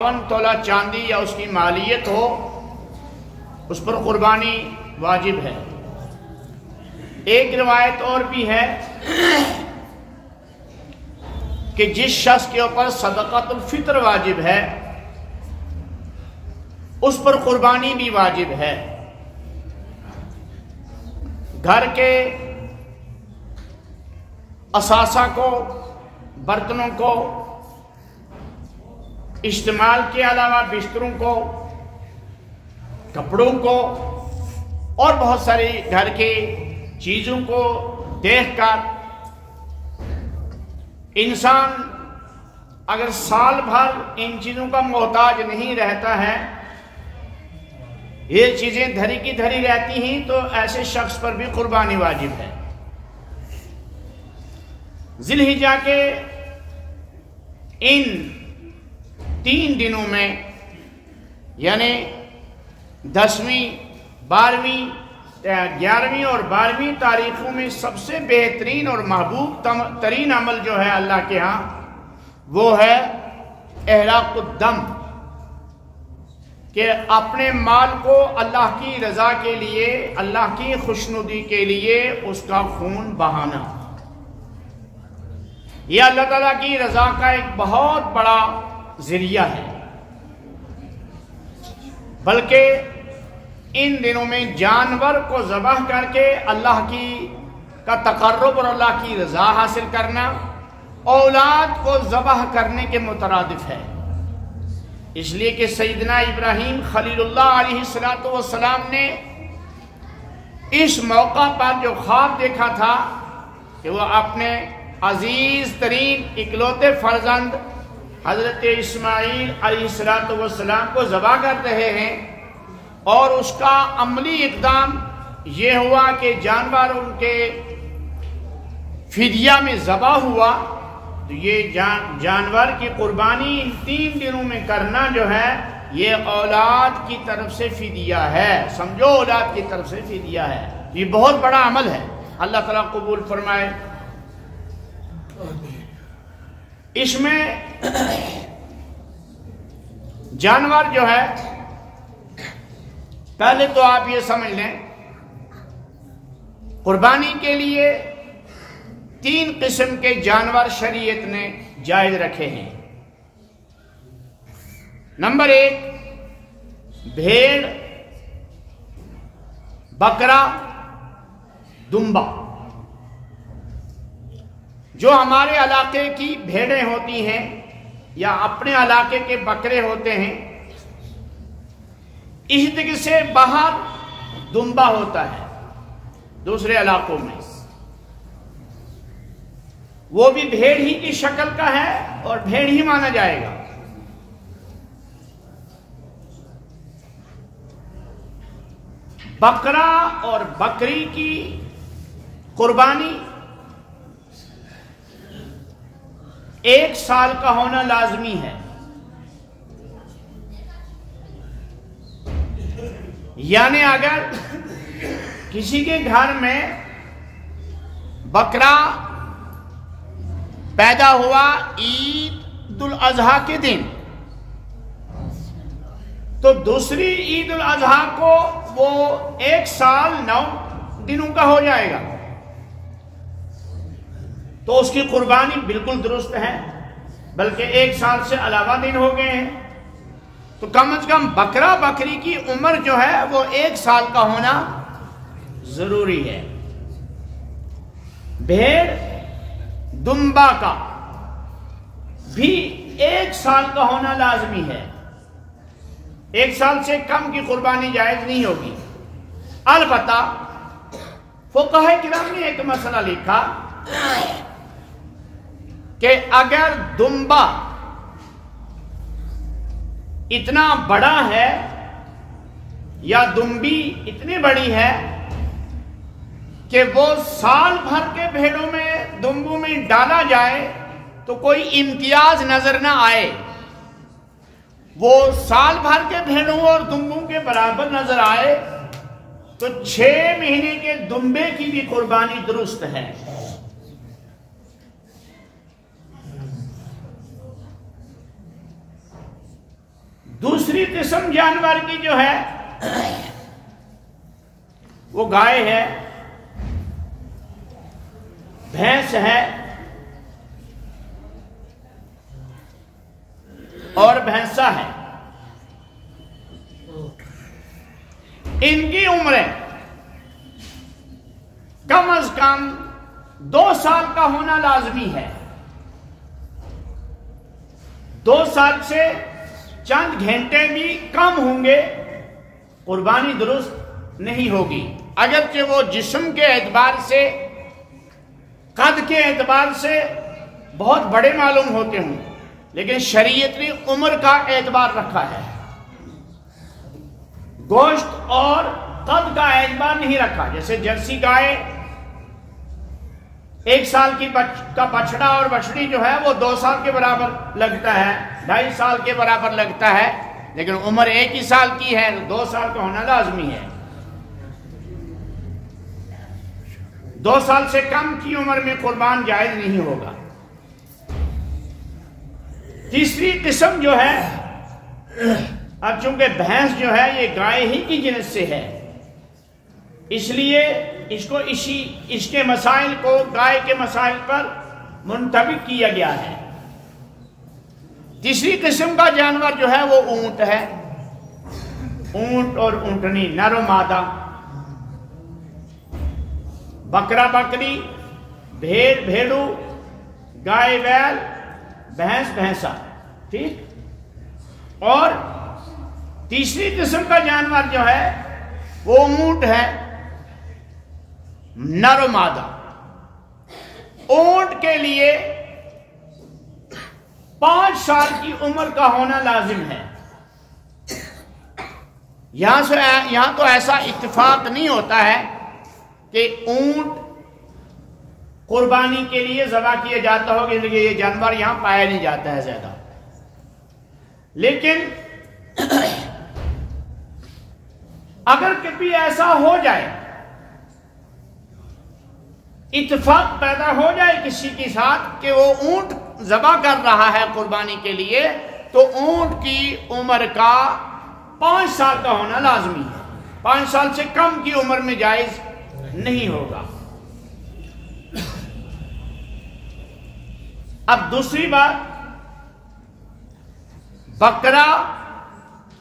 تولہ چاندی یا اس کی مالیت ہو اس پر قربانی واجب ہے۔ ایک روایت اور بھی ہے کہ جس شخص کے اوپر صدقۃ الفطر واجب ہے اس پر قربانی بھی واجب ہے۔ گھر کے اثاثہ کو، برتنوں کو، استعمال کے علاوہ بستروں کو، کپڑوں کو اور بہت ساری گھر کی چیزوں کو دیکھ کر انسان اگر سال بھر ان چیزوں کا محتاج نہیں رہتا ہے، یہ چیزیں دھری کی دھری رہتی ہیں، تو ایسے شخص پر بھی قربانی واجب ہے۔ ذی الحجہ کے ان 3 دنوں میں یعنی 10ویں، 12ویں، 11ویں اور 12ویں تاریخوں میں سب سے بہترین اور محبوب ترین عمل جو ہے اللہ کے ہاں وہ ہے احراق الدم، کہ اپنے مال کو اللہ کی رضا کے لیے، اللہ کی خوشنودی کے لیے اس کا خون بہانا۔ یہ اللہ تعالیٰ کی رضا کا ایک بہت بڑا ذریعہ ہے، بلکہ ان دنوں میں جانور کو ذبح کر کے اللہ کا تقرب اور اللہ کی رضا حاصل کرنا اولاد کو ذبح کرنے کے مترادف ہے۔ اس لیے کہ سیدنا ابراہیم خلیل اللہ علیہ السلام نے اس موقع پر جو خواب دیکھا تھا کہ وہ اپنے عزیز ترین اکلوتے فرزند حضرت اسماعیل علیہ السلام کو ذبح کر رہے ہیں، اور اس کا عملی اقدام یہ ہوا کہ جانور ان کے فدیہ میں ذبح ہوا، تو یہ جانور کی قربانی ان 3 دنوں میں کرنا جو ہے یہ اولاد کی طرف سے فدیہ ہے۔ سمجھو، اولاد کی طرف سے فدیہ ہے۔ یہ بہت بڑا عمل ہے، اللہ تعالیٰ قبول فرمائے۔ اس میں جانور جو ہے، پہلے تو آپ یہ سمجھ لیں قربانی کے لیے 3 قسم کے جانور شریعت نے جائز رکھے ہیں۔ نمبر 1 بھیڑ، بکرا، دمبا۔ جو ہمارے علاقے کی بھیڑیں ہوتی ہیں یا اپنے علاقے کے بکرے ہوتے ہیں، اس جگہ سے باہر دمبا ہوتا ہے دوسرے علاقوں میں، وہ بھی بھیڑ ہی کی شکل کا ہے اور بھیڑ ہی مانا جائے گا۔ بکرا اور بکری کی قربانی 1 سال کا ہونا لازمی ہے، یعنی اگر کسی کے گھر میں بکرا پیدا ہوا عید الاضحیٰ کے دن، تو دوسری عید الاضحیٰ کو وہ 1 سال 9 دنوں کا ہو جائے گا، تو اس کی قربانی بالکل درست ہے، بلکہ 1 سال سے علاوہ دن ہو گئے ہیں، تو کم از کم بکرا بکری کی عمر جو ہے وہ 1 سال کا ہونا ضروری ہے۔ بھیڑ دمبا کا بھی 1 سال کا ہونا لازمی ہے، 1 سال سے کم کی قربانی جائز نہیں ہوگی۔ البتہ فقہاء کرام نے ایک مسئلہ لکھا کہ اگر دمبا اتنا بڑا ہے یا دمبی اتنی بڑی ہے کہ وہ سال بھر کے بھیڑوں میں، دمبوں میں ڈالا جائے تو کوئی امتیاز نظر نہ آئے، وہ سال بھر کے بھیڑوں اور دمبوں کے برابر نظر آئے، تو 6 مہینے کے دمبے کی بھی قربانی درست ہے۔ دوسری قسم جانور کی جو ہے وہ گائے ہے، بھینس ہے اور بھینسا ہے۔ ان کی عمریں کم از کم 2 سال کا ہونا لازمی ہے۔ 2 سال سے چند گھنٹے بھی کم ہوں گے قربانی درست نہیں ہوگی، اگرچہ وہ جسم کے اعتبار سے، قد کے اعتبار سے بہت بڑے معلوم ہوتے ہوں، لیکن شریعت نے عمر کا اعتبار رکھا ہے، گوشت اور قد کا اعتبار نہیں رکھا۔ جیسے جرسی گائے 1 سال کا بچڑا اور بچڑی جو ہے وہ 2 سال کے برابر لگتا ہے، 2.5 سال کے برابر لگتا ہے، لیکن عمر 1 ہی سال کی ہے تو 2 سال کا ہونا لازمی ہے۔ 2 سال سے کم کی عمر میں قربان جائز نہیں ہوگا۔ تیسری قسم جو ہے، اب چونکہ بھینس جو ہے یہ گائے ہی کی جنس سے ہے، اس لیے اس کے مسائل کو گائے کے مسائل پر منطبق کیا گیا ہے۔ تیسری قسم کا جانور جو ہے وہ اونٹ ہے، اونٹ اور اونٹنی، نر و مادہ، بکرا بکری، بھیڑ بھیڑو، گائے بیل، بھینس بھینسا، ٹھیک۔ اور تیسری قسم کا جانور جو ہے وہ اونٹ ہے، نر و مادہ۔ اونٹ کے لیے 5 سال کی عمر کا ہونا لازم ہے۔ یہاں تو ایسا اتفاق نہیں ہوتا ہے کہ اونٹ قربانی کے لیے ذبح کیا جاتا ہو کہ یہ جانور یہاں پایا نہیں جاتا ہے زیادہ، لیکن اگر کبھی ایسا ہو جائے، اتفاق پیدا ہو جائے کسی کے ساتھ کہ وہ اونٹ ذبح کر رہا ہے قربانی کے لیے، تو اونٹ کی عمر کا 5 سال کا ہونا لازمی ہے۔ 5 سال سے کم کی عمر میں جائز نہیں ہوگا۔ اب دوسری بات، بکرا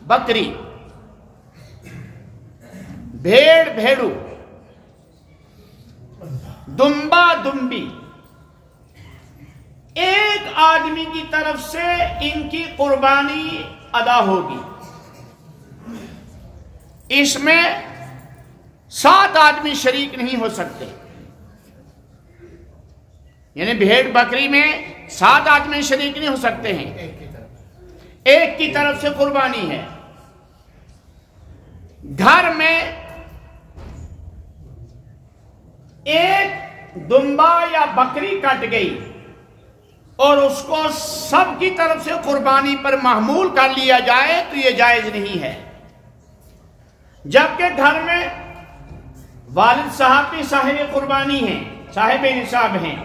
بکری، بھیڑ بھیڑو، دمبا دمبی، ایک آدمی کی طرف سے ان کی قربانی ادا ہوگی۔ اس میں 7 آدمی شریک نہیں ہو سکتے، یعنی بھیڑ بکری میں 7 آدمی شریک نہیں ہو سکتے ہیں، ایک کی طرف سے قربانی ہے۔ گھر میں ایک دمبا یا بکری کٹ گئی اور اس کو سب کی طرف سے قربانی پر محمول کر لیا جائے تو یہ جائز نہیں ہے۔ جبکہ گھر میں والد صاحب بھی صاحب قربانی ہیں، صاحب نصاب ہیں،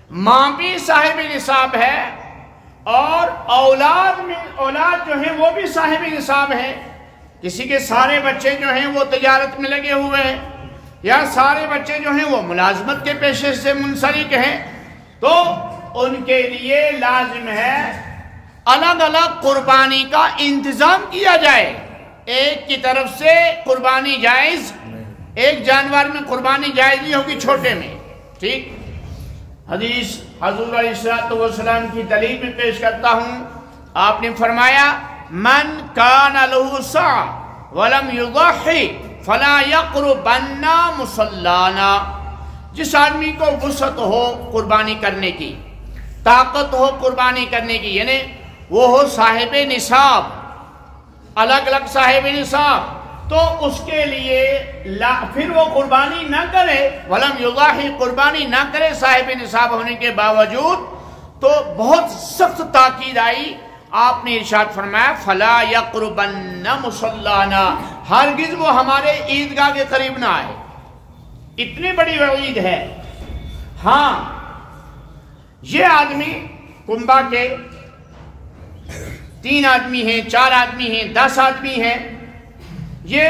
ماں بھی صاحب نصاب ہے، اور اولاد جو ہیں وہ بھی صاحب نصاب ہیں۔ کسی کے سارے بچے جو ہیں وہ تجارت میں لگے ہوئے ہیں، یا سارے بچے جو ہیں وہ ملازمت کے پیشے سے منسلک ہیں، تو ان کے لیے لازم ہے الگ الگ قربانی کا انتظام کیا جائے۔ ایک کی طرف سے قربانی جائز، ایک جانور میں قربانی جائز نہیں ہوگی چھوٹے میں، ٹھیک۔ حدیث حضور علیہ السلام کی دلیل میں پیش کرتا ہوں، آپ نے فرمایا من کان لہ سعی ولم یضحی فلا یقربن مصلانا، جس آدمی کو وسعت ہو قربانی کرنے کی، طاقت ہو قربانی کرنے کی، یعنی وہ ہو صاحب نصاب، الگ الگ صاحب نصاب، تو اس کے لیے پھر وہ قربانی نہ کرے، ولم یضحی، قربانی نہ کرے صاحب نصاب ہونے کے باوجود، تو بہت سخت تاکید آئی۔ آپ نے ارشاد فرمایا فلا یقربن مصلانا، ہرگز وہ ہمارے عیدگاہ کے قریب نہ آئے۔ اتنی بڑی وعید ہے۔ ہاں، یہ آدمی کنبہ کے 3 آدمی ہیں، 4 آدمی ہیں، 10 آدمی ہیں، یہ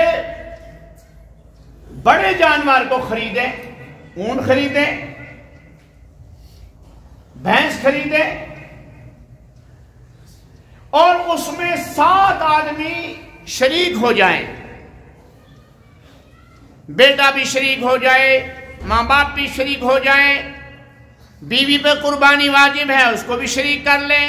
بڑے جانور کو خریدیں، اونٹ خریدیں، بھینس خریدیں، اور اس میں 7 آدمی شریک ہو جائیں، بیٹا بھی شریک ہو جائے، ماں باپ بھی شریک ہو جائیں، بیوی پہ قربانی واجب ہے اس کو بھی شریک کر لیں،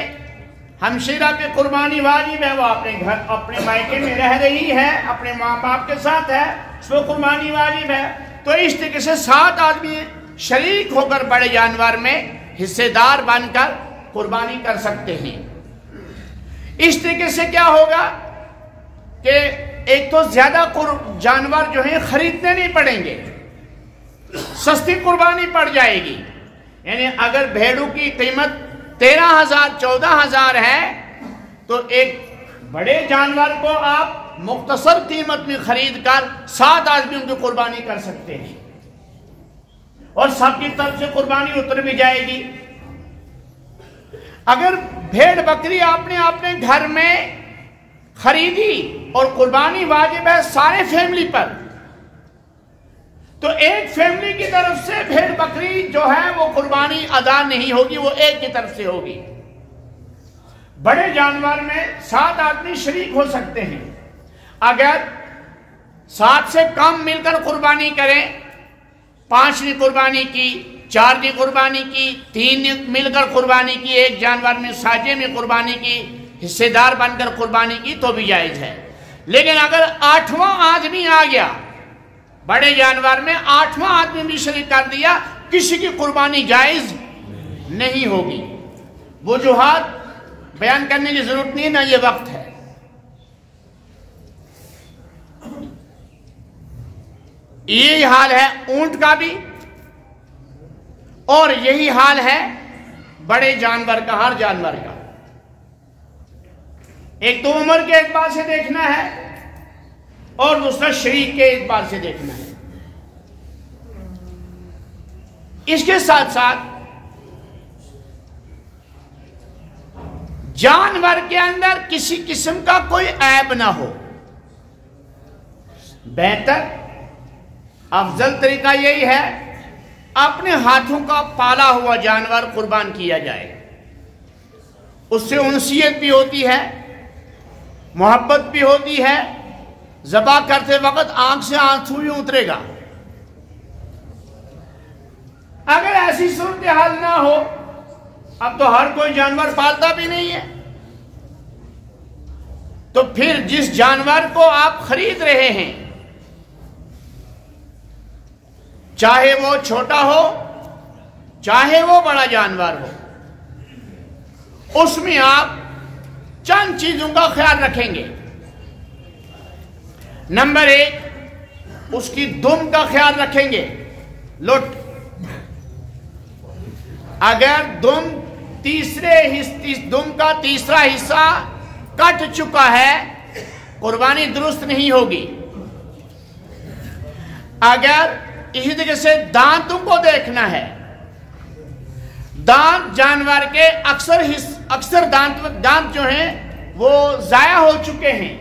ہمشیرہ پہ قربانی واجب ہے، وہ اپنے گھر اپنے مائکے میں رہ رہی ہے، اپنے ماں باپ کے ساتھ ہے، اس پہ قربانی واجب ہے۔ تو اس طریقے سے 7 آدمی شریک ہو کر بڑے جانور میں حصے دار بن کر قربانی کر سکتے ہیں۔ اس طریقے سے کیا ہوگا کہ ایک تو زیادہ جانور جو ہیں خریدنے نہیں پڑیں گے، سستی قربانی پڑ جائے گی۔ یعنی اگر بھیڑوں کی قیمت 13,000 14,000 ہے تو ایک بڑے جانور کو آپ مختصر قیمت میں خرید کر 7 آدمیوں کی قربانی کر سکتے ہیں، اور سب کی طرف سے قربانی اتر بھی جائے گی۔ اگر بھیڑ بکری آپ نے اپنے گھر میں خریدی اور قربانی واجب ہے سارے فیملی پر، تو ایک فیملی کی طرف سے بھیڑ بکری جو ہے وہ قربانی ادا نہیں ہوگی، وہ ایک کی طرف سے ہوگی۔ بڑے جانور میں 7 آدمی شریک ہو سکتے ہیں۔ اگر 7 سے کم مل کر قربانی کریں، 5 نے قربانی کی، 4 نے قربانی کی، 3 نے مل کر قربانی کی، ایک جانور میں ساجے میں قربانی کی، حصے دار بن کر قربانی کی تو بھی جائز ہے۔ لیکن اگر 8واں آدمی آ گیا، بڑے جانور میں 8واں آدمی بھی شریک کر دیا، کسی کی قربانی جائز نہیں ہوگی۔ وجوہات بیان کرنے کی ضرورت نہیں، نہ یہ وقت ہے۔ یہی حال ہے اونٹ کا بھی، اور یہی حال ہے بڑے جانور کا، ہر جانور کا۔ ایک تو عمر کے اعتبار سے دیکھنا ہے اور دوسرا شریک کے اعتبار سے دیکھنا ہے۔ اس کے ساتھ ساتھ جانور کے اندر کسی قسم کا کوئی عیب نہ ہو، بہتر افضل طریقہ یہی ہے اپنے ہاتھوں کا پالا ہوا جانور قربان کیا جائے، اس سے انسیت بھی ہوتی ہے، محبت بھی ہوتی ہے، ذبح کرتے وقت آنکھ سے آنسو بھی اترے گا۔ اگر ایسی صورتحال نہ ہو، اب تو ہر کوئی جانور پالتا بھی نہیں ہے، تو پھر جس جانور کو آپ خرید رہے ہیں، چاہے وہ چھوٹا ہو چاہے وہ بڑا جانور ہو، اس میں آپ چند چیزوں کا خیال رکھیں گے۔ نمبر 1، اس کی دم کا خیال رکھیں گے، لٹ۔ اگر دم کا تیسرا حصہ کٹ چکا ہے، قربانی درست نہیں ہوگی۔ اگر اسی طریقے سے دانتوں کو دیکھنا ہے، دانت جانور کے اکثر دانت جو ہیں وہ ضائع ہو چکے ہیں،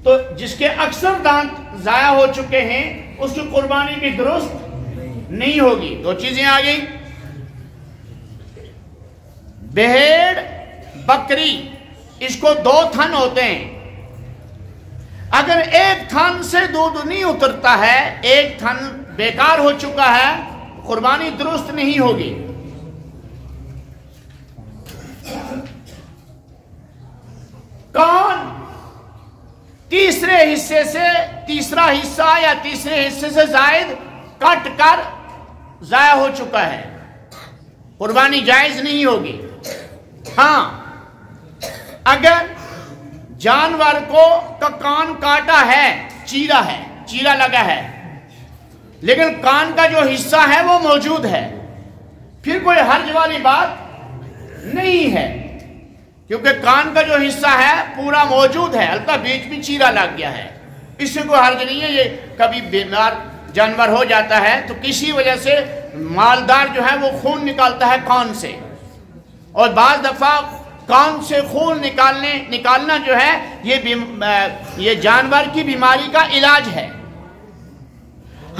تو جس کے اکثر دانت ضائع ہو چکے ہیں اس کی قربانی بھی درست نہیں ہوگی۔ 2 چیزیں آ گئی۔ بھیڑ بکری اس کو 2 تھن ہوتے ہیں، اگر ایک تھن سے دودھ نہیں اترتا ہے، ایک تھن بیکار ہو چکا ہے، قربانی درست نہیں ہوگی۔ کان تیسرے حصے سے تیسرا حصہ یا تیسرے حصے سے زائد کٹ کر ضائع ہو چکا ہے، قربانی جائز نہیں ہوگی۔ ہاں، اگر جانور کا کان کاٹا ہے، چیرا لگا ہے، لیکن کان کا جو حصہ ہے وہ موجود ہے، پھر کوئی حرج والی بات نہیں ہے، کیونکہ کان کا جو حصہ ہے پورا موجود ہے، البتہ بیچ میں چیرا لگ گیا ہے، اس سے کوئی حرج نہیں ہے۔ یہ کبھی بیمار جانور ہو جاتا ہے تو کسی وجہ سے مالدار جو ہے وہ خون نکالتا ہے کان سے، اور بعض دفعہ کان سے خون نکالنا جو ہے یہ جانور کی بیماری کا علاج ہے۔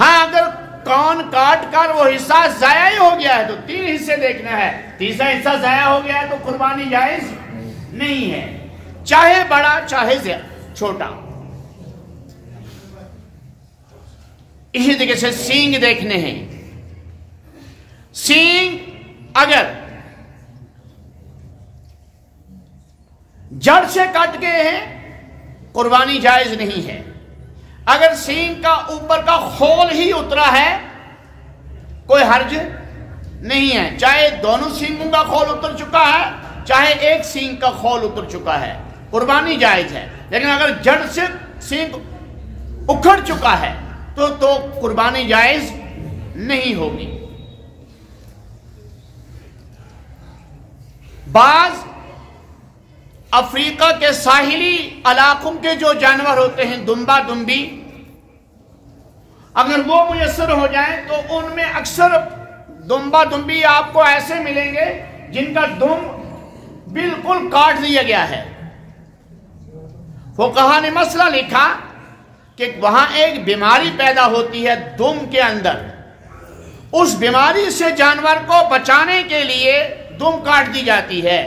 ہاں اگر کان کاٹ کر وہ حصہ ضائع ہی ہو گیا ہے تو 3 حصے دیکھنا ہے، تیسرا حصہ ضائع ہو گیا ہے تو قربانی جائز نہیں ہے، چاہے بڑا چاہے چھوٹا۔ اسی طریقے سے سینگ دیکھنے ہیں، سینگ اگر جڑ سے کٹ گئے ہیں قربانی جائز نہیں ہے۔ اگر سینگ کا اوپر کا خول ہی اترا ہے کوئی حرج نہیں ہے، چاہے دونوں سینگوں کا خول اتر چکا ہے چاہے ایک سینگ کا خول اتر چکا ہے، قربانی جائز ہے۔ لیکن اگر جڑ سے سینگ اکھڑ چکا ہے تو قربانی جائز نہیں ہوگی۔ بعض افریقہ کے ساحلی علاقوں کے جو جانور ہوتے ہیں دمبا دمبی، اگر وہ میسر ہو جائیں تو ان میں اکثر دمبا دمبی آپ کو ایسے ملیں گے جن کا دم بالکل کاٹ دیا گیا ہے۔ فقہا نے مسئلہ لکھا کہ وہاں ایک بیماری پیدا ہوتی ہے دم کے اندر، اس بیماری سے جانور کو بچانے کے لیے دم کاٹ دی جاتی ہے،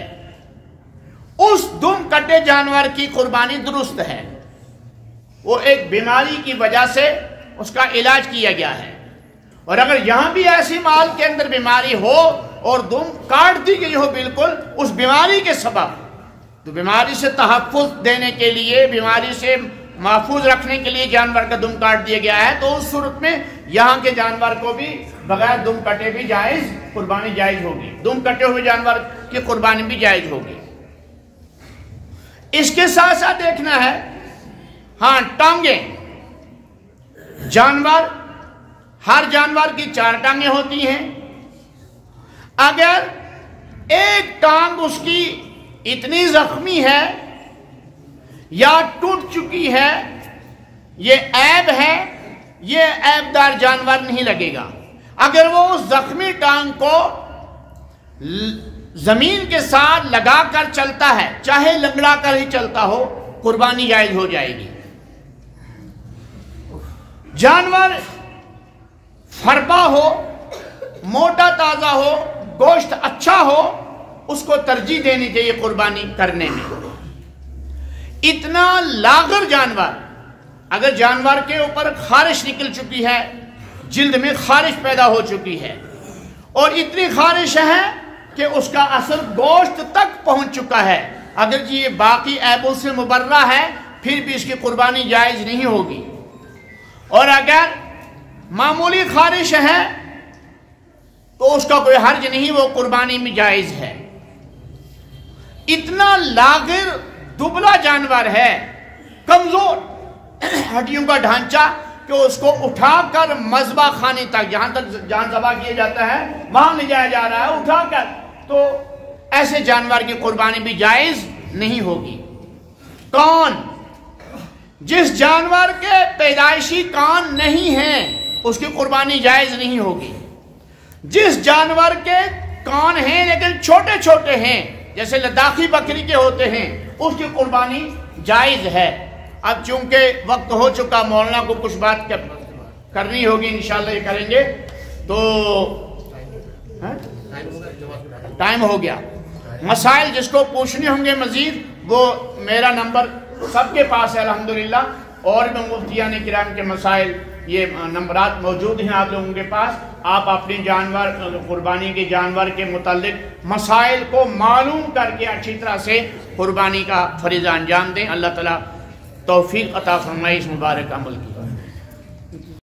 اس دم کٹے جانور کی قربانی درست ہے، وہ ایک بیماری کی وجہ سے اس کا علاج کیا گیا ہے۔ اور اگر یہاں بھی ایسی مال کے اندر بیماری ہو اور دم کاٹ دی گئی ہو بالکل اس بیماری کے سبب، تو بیماری سے تحفظ دینے کے لیے، بیماری سے محفوظ رکھنے کے لیے جانور کا دم کاٹ دیا گیا ہے، تو اس صورت میں یہاں کے جانور کو بھی بغیر دم کٹے بھی جائز قربانی جائز ہوگی، دم کٹے ہوئے جانور کی قربانی بھی جائز ہوگی۔ اس کے ساتھ ساتھ دیکھنا ہے ہاں ٹانگیں، جانور ہر جانور کی 4 ٹانگیں ہوتی ہیں، اگر ایک ٹانگ اس کی اتنی زخمی ہے یا ٹوٹ چکی ہے، یہ عیب ہے، یہ عیب دار جانور نہیں لگے گا۔ اگر وہ اس زخمی ٹانگ کو زمین کے ساتھ لگا کر چلتا ہے، چاہے لنگڑا کر ہی چلتا ہو، قربانی جائز ہو جائے گی۔ جانور فربا ہو، موٹا تازہ ہو، گوشت اچھا ہو، اس کو ترجیح دینی چاہیے قربانی کرنے میں۔ اتنا لاغر جانور، اگر جانور کے اوپر خارش نکل چکی ہے، جلد میں خارش پیدا ہو چکی ہے اور اتنی خارش ہے کہ اس کا اثر گوشت تک پہنچ چکا ہے، اگر یہ باقی عیبوں سے مبرہ ہے پھر بھی اس کی قربانی جائز نہیں ہوگی۔ اور اگر معمولی خارش ہے تو اس کا کوئی حرج نہیں، وہ قربانی میں جائز ہے۔ اتنا لاغر دبلا جانور ہے، کمزور ہڈیوں کا ڈھانچہ، کہ اس کو اٹھا کر مذبح خانے تک، جہاں تک جان ذبح کیا جاتا ہے وہاں لے جایا جا رہا ہے اٹھا کر، تو ایسے جانور کی قربانی بھی جائز نہیں ہوگی۔ کان، جس جانور کے پیدائشی کان نہیں ہیں اس کی قربانی جائز نہیں ہوگی۔ جس جانور کے کان ہیں لیکن چھوٹے چھوٹے ہیں، جیسے لداخی بکری کے ہوتے ہیں، اس کی قربانی جائز ہے۔ اب چونکہ وقت ہو چکا، مولانا کو کچھ بات کرنی ہوگی، انشاءاللہ یہ کریں گے، تو ٹائم ہو گیا۔ مسائل جس کو پوچھنے ہوں گے مزید، وہ میرا نمبر سب کے پاس ہے الحمدللہ، اور بھی مفتیان کرام کے مسائل، یہ نمبرات موجود ہیں آپ لوگوں کے پاس۔ آپ اپنی جانور قربانی کے جانور کے متعلق مسائل کو معلوم کر کے اچھی طرح سے قربانی کا فریضہ انجام دیں۔ اللہ تعالیٰ توفیق عطا فرمائے اس مبارک عمل کی۔